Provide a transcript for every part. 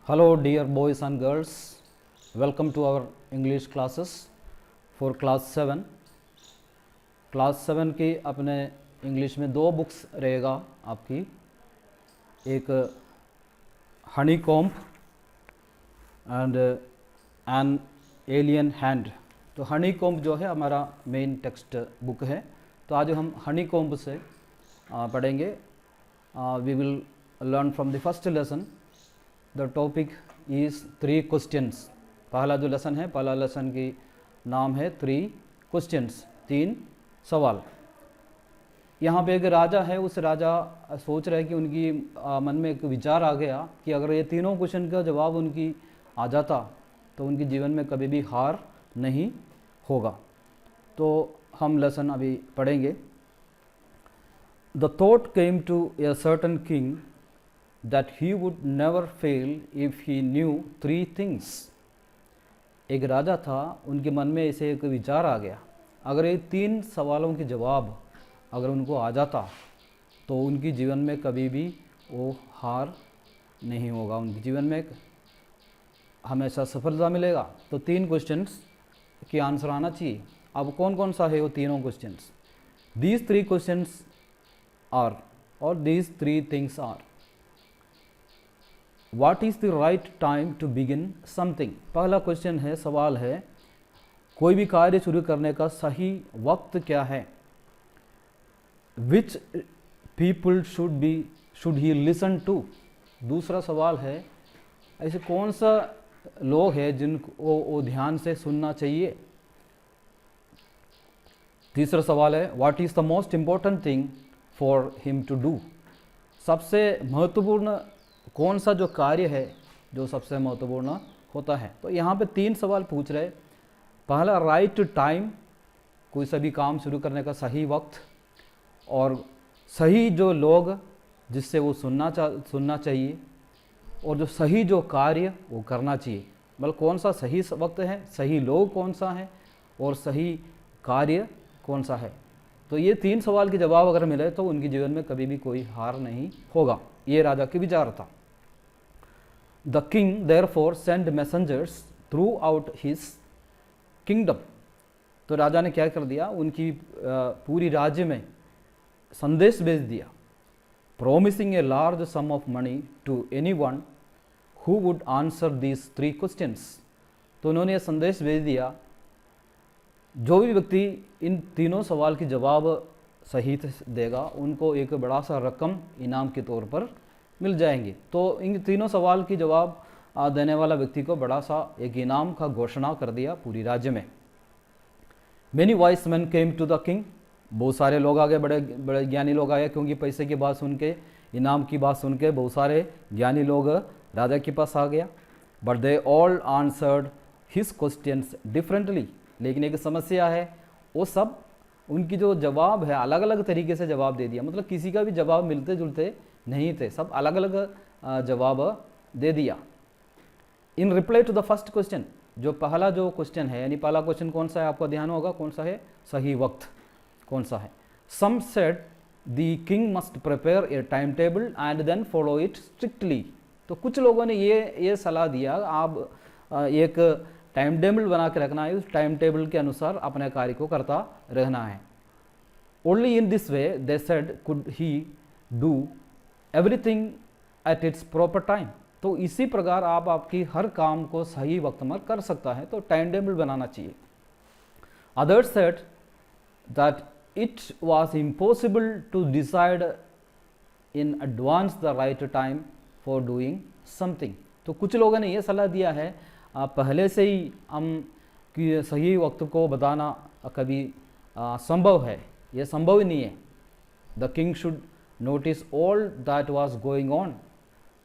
Hello dear boys and girls, welcome to our English classes for class 7. Class 7 की अपने English में दो books रहेगा आपकी, एक Honey comb and an alien hand. तो हनी कॉम्ब जो है हमारा मेन टेक्स्ट बुक है। तो आज हम हनी कॉम्ब से पढ़ेंगे। We will learn from the first lesson. The topic is 3 questions. पहला जो लेसन है, पहला लेसन की नाम है 3 क्वेश्चंस, 3 सवाल। यहाँ पे एक राजा है, उस राजा सोच रहे कि उनकी मन में एक विचार आ गया कि अगर ये तीनों क्वेश्चन का जवाब उनकी आ जाता तो उनके जीवन में कभी भी हार नहीं होगा। तो हम लेसन अभी पढ़ेंगे। The thought came to a certain king that he would never fail if he knew 3 things। एक राजा था, उनके मन में ऐसे एक विचार आ गया, अगर ये 3 सवालों के जवाब अगर उनको आ जाता तो उनकी जीवन में कभी भी वो हार नहीं होगा, उनके जीवन में हमेशा सफलता मिलेगा। तो 3 क्वेश्चंस के आंसर आना चाहिए। अब कौन कौन सा है वो तीनों क्वेश्चंस? दीज 3 क्वेश्चंस आर और these 3 things are. What is the right time to begin something? पहला क्वेश्चन है, सवाल है, कोई भी कार्य शुरू करने का सही वक्त क्या है? Which people should he listen to? दूसरा सवाल है, ऐसे कौन सा लोग हैं जिनको वो ध्यान से सुनना चाहिए? तीसरा सवाल है, What is the most important thing for him to do? सबसे महत्वपूर्ण कौन सा जो कार्य है जो सबसे महत्वपूर्ण होता है? तो यहाँ पे 3 सवाल पूछ रहे। पहला, राइट टाइम, कोई सभी काम शुरू करने का सही वक्त, और सही जो लोग जिससे वो सुनना चाहिए, और जो सही जो कार्य वो करना चाहिए। मतलब कौन सा सही वक्त है, सही लोग कौन सा है, और सही कार्य कौन सा है। तो ये 3 सवाल के जवाब अगर मिले तो उनके जीवन में कभी भी कोई हार नहीं होगा। ये राजा की विचार था। The king therefore sent messengers throughout his kingdom। तो राजा ने क्या कर दिया, उनकी पूरी राज्य में संदेश भेज दिया। Promising a large sum of money to anyone who would answer these 3 questions। तो उन्होंने ये संदेश भेज दिया, जो भी व्यक्ति इन तीनों सवाल के जवाब सही देगा उनको एक बड़ा सा रकम इनाम के तौर पर मिल जाएंगे। तो इन तीनों सवाल की जवाब देने वाला व्यक्ति को बड़ा सा एक इनाम का घोषणा कर दिया पूरी राज्य में। Many wise men came to the king। बहुत सारे लोग आ गए, बड़े बड़े ज्ञानी लोग आए, क्योंकि पैसे की बात सुन के, इनाम की बात सुन के बहुत सारे ज्ञानी लोग राजा के पास आ गया। But they all answered his questions differently। लेकिन एक समस्या है, वो सब उनकी जो जवाब है अलग अलग तरीके से जवाब दे दिया। मतलब किसी का भी जवाब मिलते जुलते नहीं थे, सब अलग अलग जवाब दे दिया। In reply to the first question, जो पहला जो क्वेश्चन है, यानी पहला क्वेश्चन कौन सा है, आपका ध्यान होगा कौन सा है, सही वक्त कौन सा है। Some said the king must prepare a time table and then follow it strictly. तो कुछ लोगों ने ये सलाह दिया, आप एक टाइम टेबल बना के रखना है, उस टाइम टेबल के अनुसार अपने कार्य को करता रहना है। Only in this way they said could he do everything at its proper time. तो इसी प्रकार आप आपकी हर काम को सही वक्त में कर सकता है, तो टाइम टेबल बनाना चाहिए। Others said that it was impossible to decide in advance the right time for doing something. तो कुछ लोगों ने यह सलाह दिया है, पहले से ही हम कि सही वक्त को बताना कभी संभव है, यह संभव ही नहीं है। The king should notice all that was going on.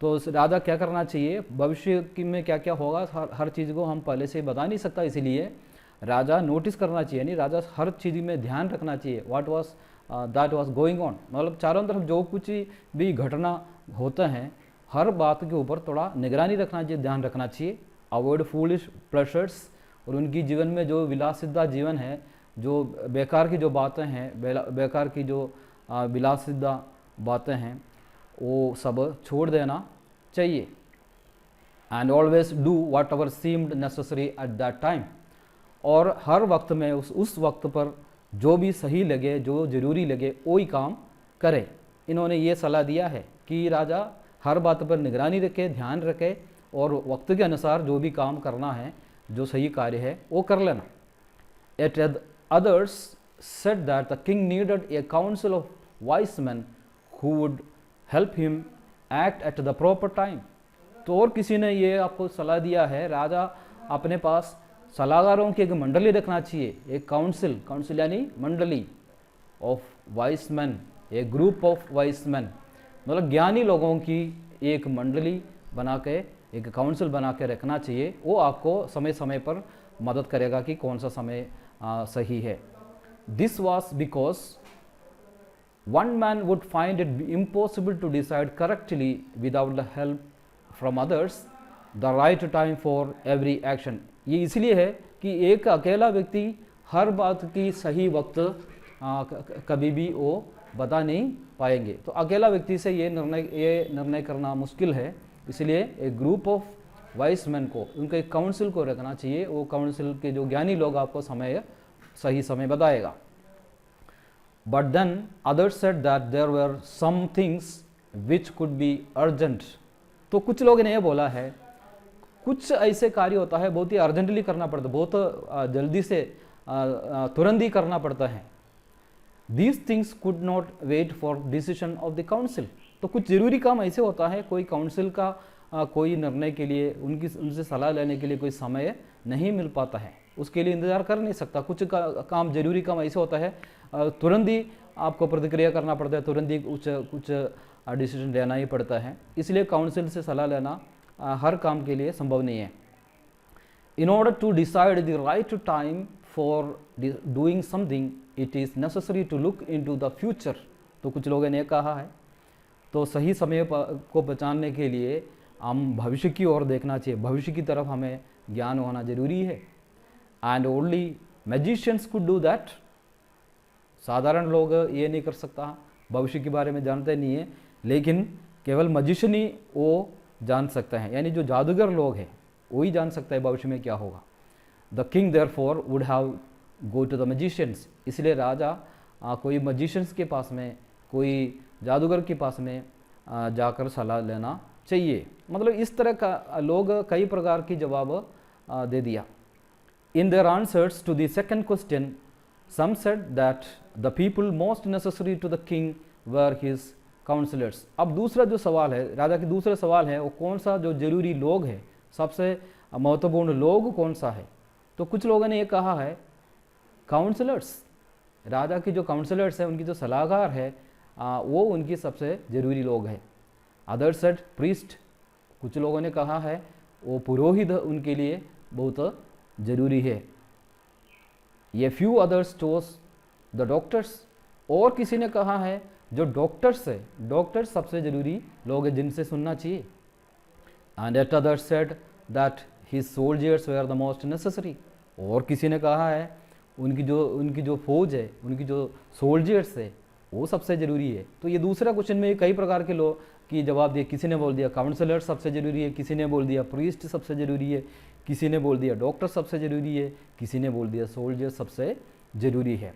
तो राजा क्या करना चाहिए, भविष्य में क्या क्या होगा, हर चीज़ को हम पहले से बता नहीं सकता, इसीलिए राजा नोटिस करना चाहिए, नहीं राजा हर चीज़ में ध्यान रखना चाहिए। What was that was going on, मतलब चारों तरफ जो कुछ भी घटना होता है हर बात के ऊपर थोड़ा निगरानी रखना चाहिए, ध्यान रखना चाहिए। अवॉइड फूलिश प्लेजर्स, और उनकी जीवन में जो विलासिता जीवन है, जो बेकार की जो बातें हैं, बेकार की जो विलासिता बातें हैं, वो सब छोड़ देना चाहिए। And always do what ever seemed necessary at that time, और हर वक्त में उस वक्त पर जो भी सही लगे, जो ज़रूरी लगे, वही काम करे। इन्होंने ये सलाह दिया है कि राजा हर बात पर निगरानी रखे, ध्यान रखे, और वक्त के अनुसार जो भी काम करना है, जो सही कार्य है, वो कर लेना। Eight others said that the king needed A council of vice man who would help him act at the proper time. तो और किसी ने ये आपको सलाह दिया है, राजा अपने पास सलाहकारों की एक मंडली रखना चाहिए, एक काउंसिल यानी मंडली ऑफ वाइस मैन, एक ग्रुप ऑफ वाइस मैन, मतलब ज्ञानी लोगों की एक मंडली बना के, एक काउंसिल बना के रखना चाहिए। वो आपको समय समय पर मदद करेगा कि कौन सा समय सही है। This was because one man would find it impossible to decide correctly without the help from others the right time for every action. ये इसलिए है कि एक अकेला व्यक्ति हर बात की सही वक्त कभी भी वो बता नहीं पाएंगे। तो अकेला व्यक्ति से ये निर्णय करना मुश्किल है, इसलिए एक ग्रुप ऑफ वाइस मैन को, उनके एक काउंसिल को रखना चाहिए। वो काउंसिल के जो ज्ञानी लोग आपको सही समय बताएगा। But then others said that there were some things which could be urgent. तो कुछ लोगों ने ये बोला है, कुछ ऐसे कार्य होता है बहुत ही अर्जेंटली करना पड़ता है, बहुत जल्दी से तुरंत ही करना पड़ता है। These things could not wait for decision of the council. तो कुछ ज़रूरी काम ऐसे होता है, कोई काउंसिल का कोई निर्णय के लिए, उनसे सलाह लेने के लिए कोई समय नहीं मिल पाता है, उसके लिए इंतज़ार कर नहीं सकता। कुछ काम, ज़रूरी काम ऐसे होता है तुरंत ही आपको प्रतिक्रिया करना पड़ता है, तुरंत ही कुछ डिसीजन लेना ही पड़ता है। इसलिए काउंसिल से सलाह लेना हर काम के लिए संभव नहीं है। In order to decide the right time for doing something it is necessary to look into the future. तो कुछ लोगों ने कहा है, तो सही समय को बचाने के लिए हम भविष्य की ओर देखना चाहिए, भविष्य की तरफ हमें ज्ञान होना जरूरी है। And only magicians could do that. साधारण लोग ये नहीं कर सकता, भविष्य के बारे में जानते नहीं है, लेकिन केवल मैजिशियन ही वो जान सकते हैं, यानी जो जादूगर लोग हैं वही जान सकता है भविष्य में क्या होगा। The king therefore would have go to the magicians. इसलिए राजा कोई मैजिशियंस के पास में, कोई जादूगर के पास में जाकर सलाह लेना चाहिए। मतलब इस तरह का लोग कई प्रकार की जवाब दे दिया। In their answers to the second question some said that the people most necessary to the king were his counsellors. अब दूसरा जो सवाल है, राजा के दूसरे सवाल है, वो कौन सा जो जरूरी लोग है, सबसे महत्वपूर्ण लोग कौन सा है। तो कुछ लोगों ने ये कहा है काउंसलर्स, राजा की जो काउंसलर्स है, उनकी जो सलाहकार है, वो उनकी सबसे ज़रूरी लोग हैं। अदर सेड प्रीस्ट, कुछ लोगों ने कहा है वो पुरोहित उनके लिए बहुत ज़रूरी है। ये few others chose the doctors, और किसी ने कहा है जो डॉक्टर्स है, डॉक्टर्स सबसे ज़रूरी लोग हैं जिनसे सुनना चाहिए। And eight others said that his soldiers were the most necessary, और किसी ने कहा है उनकी जो फौज है, उनकी जो सोल्जर्स है, वो सबसे ज़रूरी है। तो ये दूसरा क्वेश्चन में कई प्रकार के लोग की जवाब दिए। किसी ने बोल दिया काउंसलर सबसे ज़रूरी है, किसी ने बोल दिया प्रीस्ट सबसे ज़रूरी है, किसी ने बोल दिया डॉक्टर सबसे ज़रूरी है, किसी ने बोल दिया सोल्जर सबसे ज़रूरी है।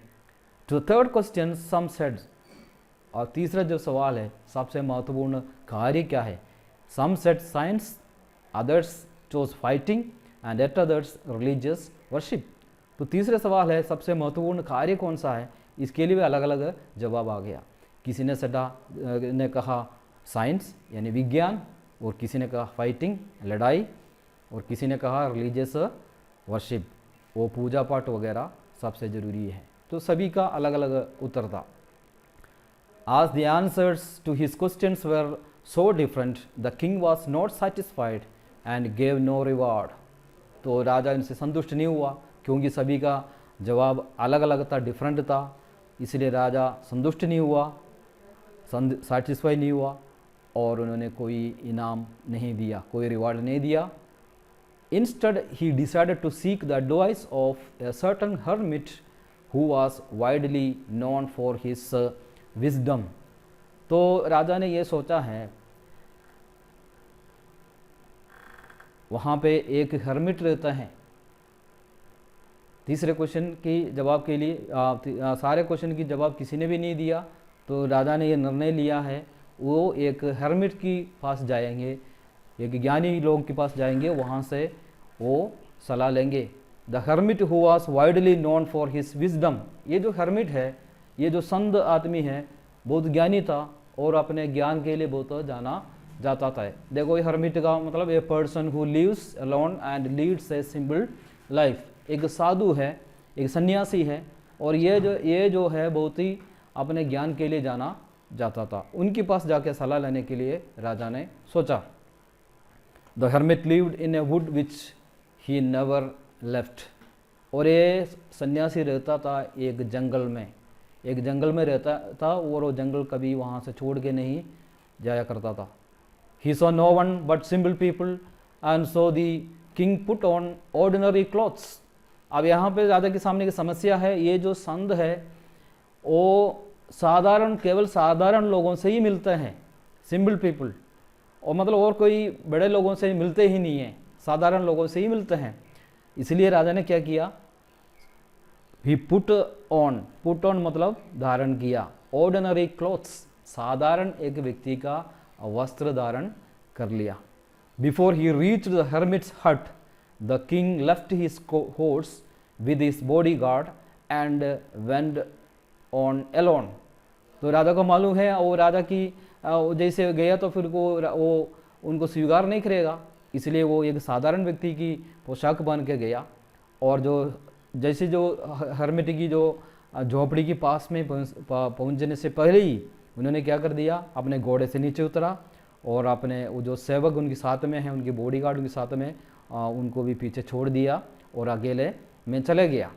To the third question some said, और तीसरा जो सवाल है सबसे महत्वपूर्ण कार्य क्या है। Some said science, others chose fighting and eight others religious worship. तो तीसरे सवाल है सबसे महत्वपूर्ण कार्य कौन सा है, इसके लिए भी अलग अलग जवाब आ गया। किसी ने कहा साइंस यानी विज्ञान, और किसी ने कहा फाइटिंग लड़ाई, और किसी ने कहा रिलीजियस वर्शिप, वो पूजा पाठ वगैरह सबसे ज़रूरी है। तो सभी का अलग अलग उत्तर था। As the answers to his questions were so different the king was not satisfied and gave no reward. तो राजा इनसे संतुष्ट नहीं हुआ क्योंकि सभी का जवाब अलग अलग था, डिफरेंट था, इसलिए राजा संतुष्ट नहीं हुआ, सेटिस्फाई नहीं हुआ, और उन्होंने कोई इनाम नहीं दिया, कोई रिवार्ड नहीं दिया। Instead he decided to seek the advice of a certain hermit who was widely known for his wisdom. तो राजा ने ये सोचा है वहाँ पे एक हर्मिट रहता है। तीसरे क्वेश्चन की जवाब के लिए सारे क्वेश्चन की जवाब किसी ने भी नहीं दिया, तो राजा ने ये निर्णय लिया है वो एक हर्मिट की पास जाएंगे, एक ज्ञानी लोग के पास जाएंगे, वहाँ से वो सलाह लेंगे। The hermit who was widely known for his wisdom, ये जो हर्मिट है, ये जो संत आदमी है, बहुत ज्ञानी था और अपने ज्ञान के लिए बहुत जाना जाता था। देखो ये हर्मिट का मतलब a person who lives alone and leads a simple life, एक साधु है, एक सन्यासी है, और ये जो है बहुत ही अपने ज्ञान के लिए जाना जाता था। उनके पास जाके सलाह लेने के लिए राजा ने सोचा। The hermit lived in A would which he never left, और ये सन्यासी रहता था एक जंगल में रहता था, और वो जंगल कभी वहाँ से छोड़ के नहीं जाया करता था। He saw no one but simple people and so the king put on ordinary clothes। अब यहाँ पे राजा के सामने की समस्या है, ये जो संत है वो केवल साधारण लोगों से ही मिलते हैं, सिंपल पीपल, और मतलब और कोई बड़े लोगों से मिलते ही नहीं हैं, साधारण लोगों से ही मिलते हैं। इसलिए राजा ने क्या किया, ही पुट ऑन मतलब धारण किया, ऑर्डिनरी क्लॉथ्स, साधारण एक व्यक्ति का वस्त्र धारण कर लिया। Before he reached the hermit's hut the king left his horse with his bodyguard and went on alone. तो राजा को मालूम है वो राजा की जैसे गया तो फिर वो उनको स्वीकार नहीं करेगा, इसलिए वो एक साधारण व्यक्ति की पोशाक पहन के गया, और जैसे हर्मिट की जो झोपड़ी के पास में पहुंचने से पहले ही उन्होंने क्या कर दिया, अपने घोड़े से नीचे उतरा और अपने वो जो सेवक उनके साथ में हैं, उनके बॉडीगार्ड उनके साथ में, उनको भी पीछे छोड़ दिया और अकेले में चले गया।